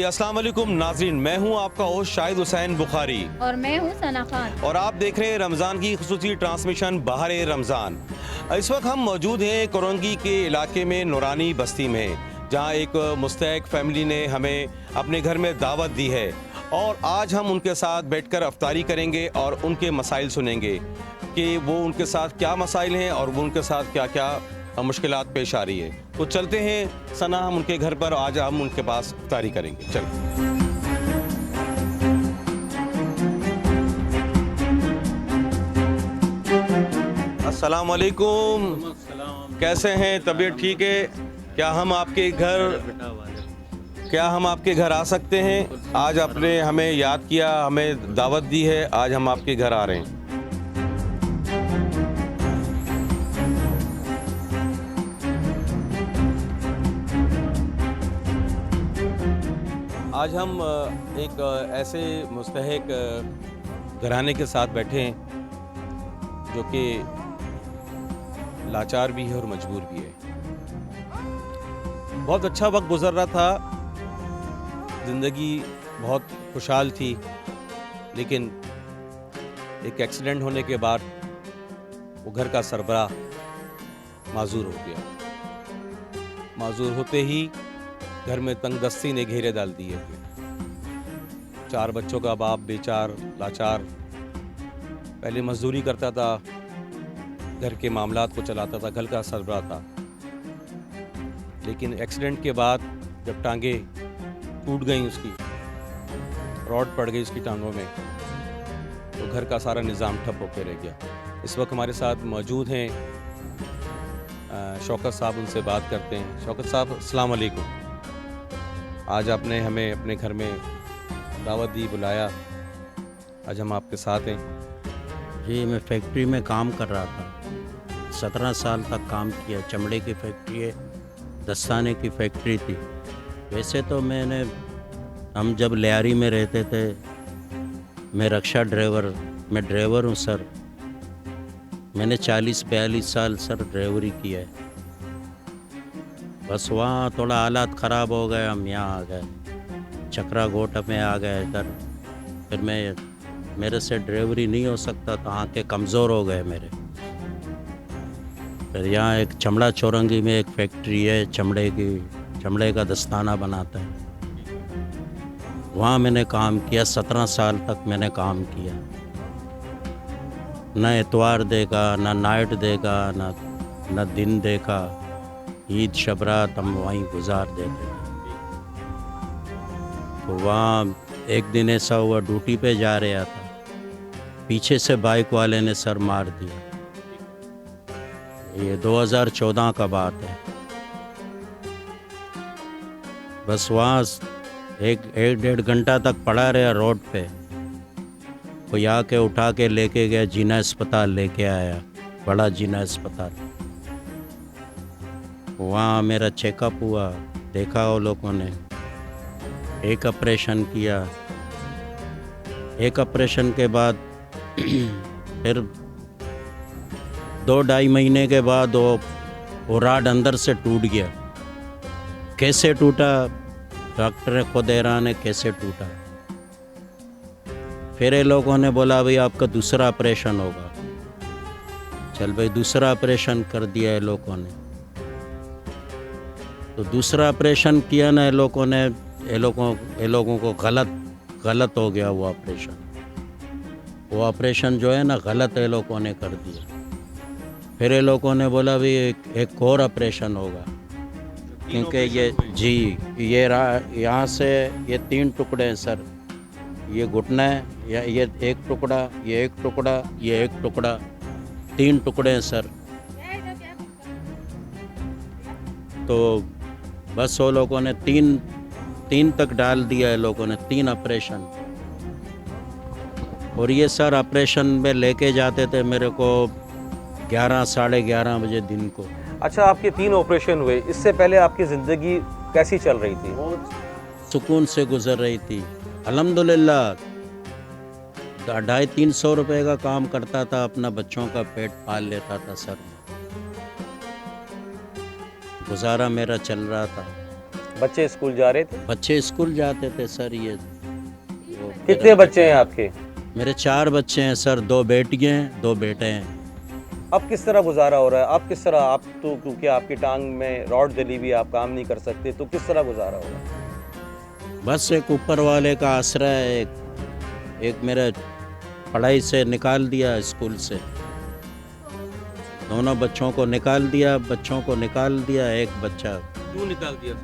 अस्सलाम वालेकुम नाजरीन, मैं हूं आपका होस्ट शाहिद हुसैन बुखारी और मैं हूँ सना खान और आप देख रहे हैं रमज़ान की खुसूसी ट्रांसमिशन बहार रमज़ान। इस वक्त हम मौजूद हैं कोरंगी के इलाके में नूरानी बस्ती में, जहां एक मुस्तहक फैमिली ने हमें अपने घर में दावत दी है और आज हम उनके साथ बैठकर अफ्तारी करेंगे और उनके मसाइल सुनेंगे कि वो उनके साथ क्या मसाइल हैं और वो उनके साथ क्या क्या मुश्किलात पेश आ रही है। तो चलते हैं सना, हम उनके घर पर आज हम उनके पास अफ्तारी करेंगे। चलो। अस्सलाम वालेकुम, कैसे हैं? तबीयत ठीक है? क्या हम आपके घर आ सकते हैं? आज आपने हमें याद किया, हमें दावत दी है, आज हम आपके घर आ रहे हैं। आज हम एक ऐसे मुस्तहक घराने के साथ बैठे हैं जो कि लाचार भी है और मजबूर भी है। बहुत अच्छा वक्त गुजर रहा था, ज़िंदगी बहुत खुशहाल थी, लेकिन एक एक्सीडेंट होने के बाद वो घर का सरबराह माजूर हो गया। माजूर होते ही घर में तंगदस्ती ने घेरे डाल दिए थे। 4 बच्चों का बाप बेचार लाचार, पहले मजदूरी करता था, घर के मामलात को चलाता था, घर का सरबराह था, लेकिन एक्सीडेंट के बाद जब टांगे टूट गई, उसकी रॉड पड़ गई उसकी टांगों में, तो घर का सारा निज़ाम ठप होकर रह गया। इस वक्त हमारे साथ मौजूद हैं शौकत साहब, उनसे बात करते हैं। शौकत साहब, अस्सलाम वालेकुम। आज आपने हमें अपने घर में दावत दी, बुलाया, आज हम आपके साथ हैं। जी, मैं फैक्ट्री में काम कर रहा था, 17 साल तक काम किया। चमड़े की फैक्ट्री है, दस्ताने की फैक्ट्री थी। वैसे तो हम जब लियारी में रहते थे, मैं रिक्शा ड्राइवर, मैं ड्राइवर हूँ सर। मैंने 40-42 साल सर ड्राइवरी किया है। बस वहाँ थोड़ा हालात ख़राब हो गए, हम यहाँ आ गए, चक्रा गोटा में आ गए इधर। फिर मेरे से ड्राइवरी नहीं हो सकता, तो आँखें कमज़ोर हो गए मेरे। फिर यहाँ एक चमड़ा चौरंगी में एक फैक्ट्री है चमड़े का दस्ताना बनाता है, वहाँ मैंने काम किया। 17 साल तक मैंने काम किया। न इतवार देखा, न नाइट देखा, न दिन देखा। ईद शबरात हम वहीं गुजार देते थे। तो वहाँ एक दिन ऐसा हुआ, ड्यूटी पे जा रहा था, पीछे से बाइक वाले ने सर मार दिया। ये 2014 का बात है। बस वहाँ एक 1.5 घंटा तक पड़ा रहा रोड पे। कोई आके उठा के लेके गया, जीना अस्पताल लेके आया, बड़ा जीना अस्पताल। वहाँ मेरा चेकअप हुआ, देखा वो लोगों ने, एक ऑपरेशन किया। एक ऑपरेशन के बाद फिर 2-2.5 महीने के बाद वो राड अंदर से टूट गया। कैसे टूटा, डॉक्टर ने खुद हैरान है कैसे टूटा। फिर ये लोगों ने बोला भाई आपका दूसरा ऑपरेशन होगा। चल भाई, दूसरा ऑपरेशन कर दिया है लोगों ने। तो दूसरा ऑपरेशन किया ना ये लोगों को गलत हो गया वो ऑपरेशन। वो ऑपरेशन जो है ना गलत ये लोगों ने कर दिया। फिर ये लोगों ने बोला भी एक और ऑपरेशन होगा, क्योंकि ये यहाँ से ये 3 टुकड़े हैं सर। ये घुटना है, ये एक टुकड़ा, ये एक टुकड़ा, ये एक टुकड़ा, 3 टुकड़े हैं सर। तो बस वो लोगों ने तीन तक डाल दिया है लोगों ने, 3 ऑपरेशन। और ये सर ऑपरेशन में लेके जाते थे मेरे को 11-11:30 बजे दिन को। अच्छा, आपके 3 ऑपरेशन हुए, इससे पहले आपकी ज़िंदगी कैसी चल रही थी? सुकून से गुजर रही थी अल्हम्दुलिल्लाह। 250-300 रुपये का काम करता था, अपना बच्चों का पेट पाल लेता था सर। गुजारा मेरा चल रहा था। बच्चे स्कूल जा रहे थे? बच्चे स्कूल जाते थे सर। ये कितने बच्चे हैं आपके? मेरे 4 बच्चे हैं सर, 2 बेटियाँ हैं, 2 बेटे हैं। अब किस तरह गुजारा हो रहा है? आप किस तरह, आप तो क्योंकि आपकी टांग में रॉड जली हुई है, आप काम नहीं कर सकते, तो किस तरह गुजारा हो रहा है? बस एक ऊपर वाले का आसरा है। एक मेरे पढ़ाई से निकाल दिया, स्कूल से दोनों बच्चों को निकाल दिया। एक बच्चा क्यों निकाल दिया?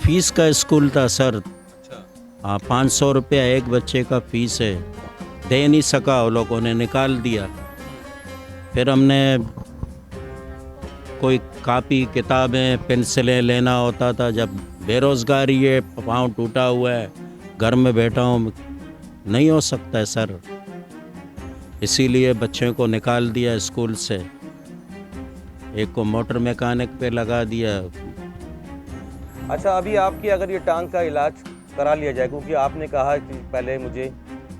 फीस का स्कूल था सर। अच्छा। हाँ, 500 रुपया एक बच्चे का फीस है, दे नहीं सका, वो लोगों ने निकाल दिया। फिर हमने कोई कापी किताबें पेंसिलें लेना होता था। जब बेरोज़गारी है, पाँव टूटा हुआ है, घर में बैठा हूँ, नहीं हो सकता है सर, इसीलिए बच्चे को निकाल दिया स्कूल से। एक को मोटर मैकेनिक पे लगा दिया। अच्छा, अभी आपकी अगर ये टांग का इलाज करा लिया जाए, क्योंकि आपने कहा कि पहले मुझे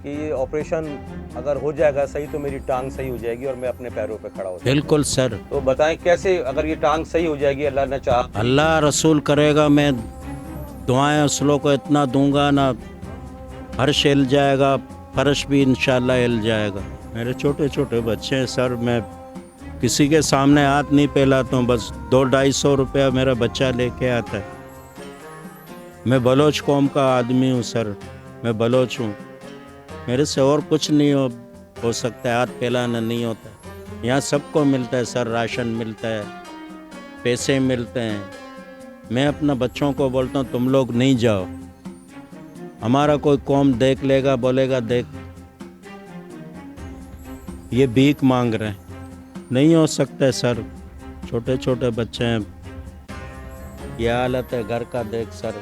कि ये ऑपरेशन अगर हो जाएगा सही तो मेरी टांग सही हो जाएगी और मैं अपने पैरों पे खड़ा हो जाऊंगा। बिल्कुल सर। तो बताएं कैसे, अगर ये टांग सही हो जाएगी, अल्लाह ने चाहा। अल्लाह रसूल करेगा, मैं दुआएं उस लोग को इतना दूंगा ना, फर्श हिल जाएगा, फर्श भी इंशाल्लाह हिल जाएगा। मेरे छोटे छोटे बच्चे हैं सर, मैं किसी के सामने हाथ नहीं फैलाता हूँ। बस 200-250 रुपया मेरा बच्चा लेके आता है। मैं बलोच कौम का आदमी हूँ सर, मैं बलोच हूँ, मेरे से और कुछ नहीं हो सकता है, हाथ फैलाना नहीं होता। यहाँ सबको मिलता है सर, राशन मिलता है, पैसे मिलते हैं। मैं अपना बच्चों को बोलता हूँ तुम लोग नहीं जाओ, हमारा कोई कौम देख लेगा, बोलेगा देख ये भीख मांग रहे हैं। नहीं हो सकता है सर, छोटे छोटे बच्चे हैं, ये हालत है घर का। देख सर,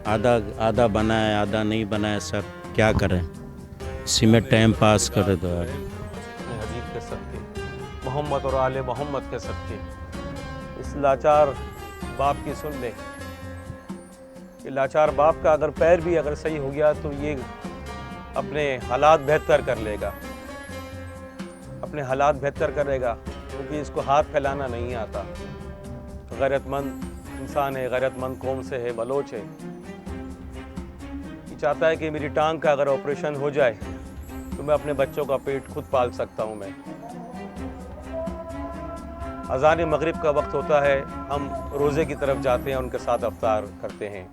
आधा बना है, आधा नहीं बना है सर, क्या करें, इसी में टाइम पास कर दो यार। हबीब के सदके, मोहम्मद और आले मोहम्मद के सदके, इस लाचार बाप की सुन ले। ये लाचार बाप का अगर पैर भी अगर सही हो गया तो ये अपने हालात बेहतर कर लेगा, अपने हालात बेहतर करेगा, क्योंकि इसको हाथ फैलाना नहीं आता। गैरतमंद इंसान है, गैरतमंद कौम से है, बलोच है। ये चाहता है कि मेरी टांग का अगर ऑपरेशन हो जाए तो मैं अपने बच्चों का पेट खुद पाल सकता हूँ। मैं अज़ान मगरिब का वक्त होता है, हम रोज़े की तरफ जाते हैं, उनके साथ अफ्तार करते हैं।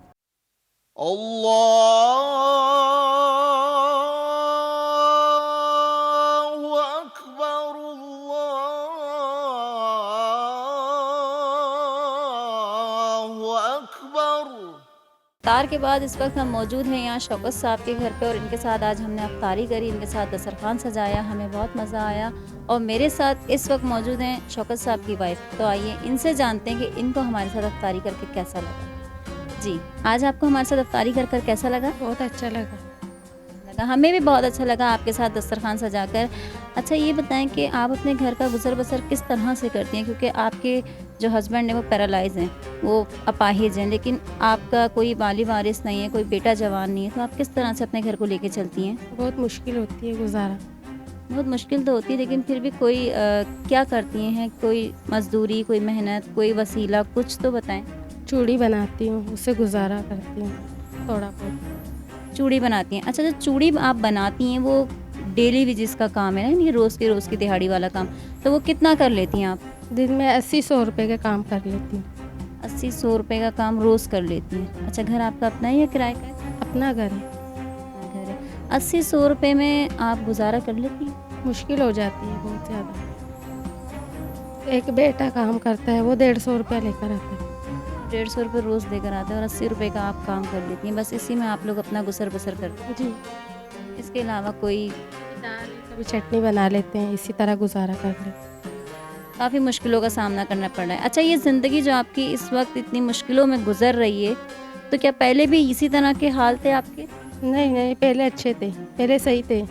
इफ्तार के बाद इस वक्त हम मौजूद हैं यहाँ शौकत साहब के घर पे और इनके साथ आज हमने अफ्तारी करी, इनके साथ दस्तरखान सजाया, हमें बहुत मज़ा आया। और मेरे साथ इस वक्त मौजूद हैं शौकत साहब की वाइफ, तो आइए इनसे जानते हैं कि इनको हमारे साथ अफ्तारी करके कैसा लगा। जी, आज आपको हमारे साथ अफ्तारी कर कैसा लगा? बहुत अच्छा लगा। हमें भी बहुत अच्छा लगा आपके साथ दस्तरखान सजाकर। अच्छा, ये बताएं कि आप अपने घर का गुजर बसर किस तरह से करती हैं, क्योंकि आपके जो हस्बैंड हैं वो पैरालाइज हैं, वो अपाहिज हैं, लेकिन आपका कोई वाली वारिस नहीं है, कोई बेटा जवान नहीं है, तो आप किस तरह से अपने घर को लेके चलती हैं? बहुत मुश्किल होती है गुजारा। बहुत मुश्किल तो होती है, लेकिन फिर भी कोई क्या करती हैं? कोई मजदूरी, कोई मेहनत, कोई वसीला, कुछ तो बताएं। चूड़ी बनाती हूँ, उससे गुजारा करती हूँ थोड़ा बहुत। चूड़ी बनाती हैं। अच्छा, जो चूड़ी आप बनाती हैं वो डेली वेजेस का काम है ना, ये रोज़ की दिहाड़ी वाला काम, तो वो कितना कर लेती हैं आप? दिन में 80-100 रुपए का काम कर लेती हूँ। 80-100 रुपए का काम रोज़ कर लेती हैं। अच्छा, घर आपका अपना है या किराए का है? अपना घर है। घर है। 80-100 रुपए में आप गुजारा कर लेती हैं? मुश्किल हो जाती है बहुत ज़्यादा। एक बेटा काम करता है, वो 150 रुपया लेकर आता है। 150 रुपये रोज़ देकर आते हैं और 80 रुपये का आप काम कर लेती हैं, बस इसी में आप लोग अपना गुजर बसर करते हैं। जी, इसके अलावा कोई? दाल कभी चटनी बना लेते हैं, इसी तरह गुजारा कर लेते हैं। काफ़ी मुश्किलों का सामना करना पड़ रहा है। अच्छा, ये ज़िंदगी जो आपकी इस वक्त इतनी मुश्किलों में गुजर रही है, तो क्या पहले भी इसी तरह के हाल थे आपके? नहीं, पहले अच्छे थे, पहले सही थे।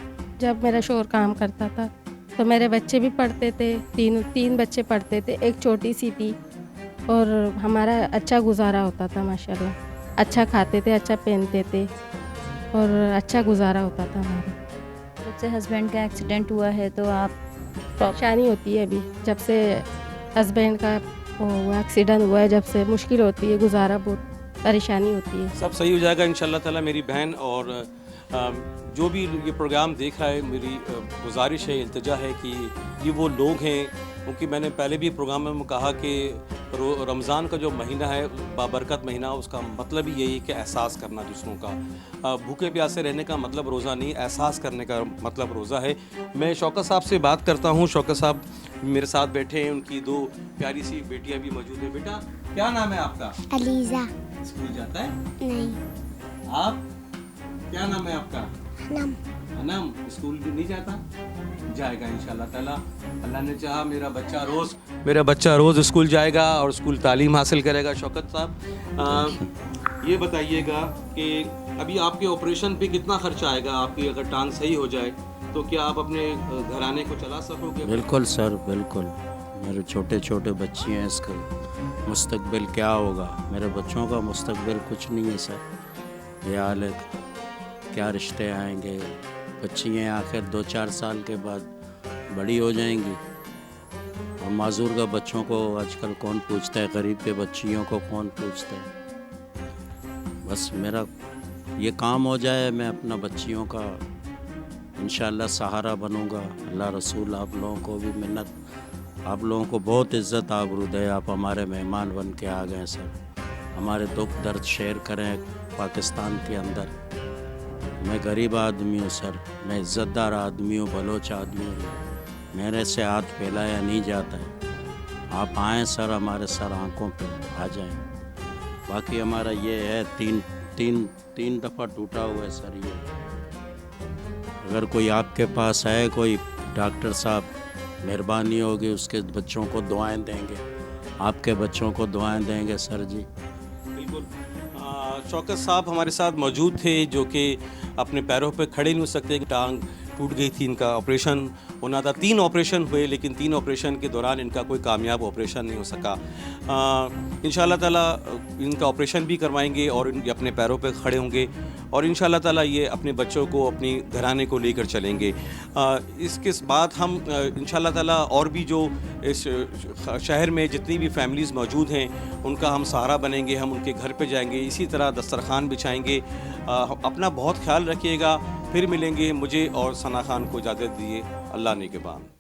जब मेरा शोहर काम करता था तो मेरे बच्चे भी पढ़ते थे, तीन बच्चे पढ़ते थे, एक छोटी सी थी, और हमारा अच्छा गुजारा होता था माशाल्लाह। अच्छा खाते थे, अच्छा पहनते थे और अच्छा गुजारा होता था हमारा। जब से हस्बैंड का एक्सीडेंट हुआ है तो आप परेशानी होती है अभी, जब से हस्बैंड का वो एक्सीडेंट हुआ है, जब से मुश्किल होती है, गुजारा बहुत परेशानी होती है। सब सही हो जाएगा इंशाल्लाह ताला मेरी बहन। और जो भी ये प्रोग्राम देख रहा है, मेरी गुजारिश है, इल्तिजा है कि ये वो लोग हैं, क्योंकि मैंने पहले भी प्रोग्राम में कहा कि रमज़ान का जो महीना है बाबरकत महीना, उसका मतलब ही यही है कि एहसास करना दूसरों का। भूखे प्यासे रहने का मतलब रोज़ा नहीं, एहसास करने का मतलब रोज़ा है। मैं शौकत साहब से बात करता हूँ। शौकत साहब मेरे साथ बैठे हैं, उनकी दो प्यारी सी बेटियाँ भी मौजूद हैं। बेटा क्या नाम है आपका? अलीज़ा। स्कूल जाता है? नहीं। आप क्या नाम है आपका? नम। अनम। स्कूल भी नहीं जाता? जाएगा इंशाल्लाह ताला। अल्लाह ने चाहा मेरा बच्चा रोज़ स्कूल जाएगा और स्कूल तालीम हासिल करेगा। शौकत साहब ये बताइएगा कि अभी आपके ऑपरेशन पे कितना खर्चा आएगा? आपकी अगर टांग सही हो जाए तो क्या आप अपने घराने को चला सकोगे? बिल्कुल सर, बिल्कुल। मेरे छोटे छोटे बच्चे हैं, इसका मुस्तकबिल क्या होगा? मेरे बच्चों का मुस्तकबिल कुछ नहीं है सर। ये हाल है, क्या रिश्ते आएंगे? बच्ची हैं आखिर 2-4 साल के बाद बड़ी हो जाएंगी। और माजूर का बच्चों को आजकल कौन पूछता है? गरीब के बच्चियों को कौन पूछता है? बस मेरा ये काम हो जाए, मैं अपना बच्चियों का इंशाल्लाह सहारा बनूंगा। अल्लाह रसूल आप लोगों को भी मिन्नत, आप लोगों को बहुत इज़्ज़त आबरूद है। आप हमारे मेहमान बन के आ गए सर। हमारे दुख दर्द शेयर करें पाकिस्तान के अंदर। मैं गरीब आदमी हूँ सर, मैं इज़्ज़तदार आदमी हूँ, बलोच आदमी हूँ। मेरे से हाथ फैलाया नहीं जाता है। आप आएँ सर, हमारे सर आँखों पे आ जाएं। बाकी हमारा ये है, तीन दफ़ा टूटा हुआ है सर ये। अगर कोई आपके पास है, कोई डॉक्टर साहब, मेहरबानी होगी, उसके बच्चों को दुआएं देंगे, आपके बच्चों को दुआएं देंगे सर जी। बिल्कुल। शौकत साहब हमारे साथ मौजूद थे, जो कि अपने पैरों पे खड़े नहीं हो सकते। टांग टूट गई थी, इनका ऑपरेशन होना था। 3 ऑपरेशन हुए, लेकिन 3 ऑपरेशन के दौरान इनका कोई कामयाब ऑपरेशन नहीं हो सका। इंशाल्लाह ताला इनका ऑपरेशन भी करवाएंगे और इनके अपने पैरों पे खड़े होंगे और इंशाल्लाह ताला ये अपने बच्चों को, अपनी घराने को लेकर चलेंगे। इसके बाद हम इंशाल्लाह ताला और भी जो इस शहर में जितनी भी फैमिलीज़ मौजूद हैं, उनका हम सहारा बनेंगे। हम उनके घर पे जाएंगे, इसी तरह दस्तरखान बिछाएंगे। अपना बहुत ख्याल रखिएगा। फिर मिलेंगे। मुझे और सना खान को इजाज़त दिए। अल्लाह ने के बाद।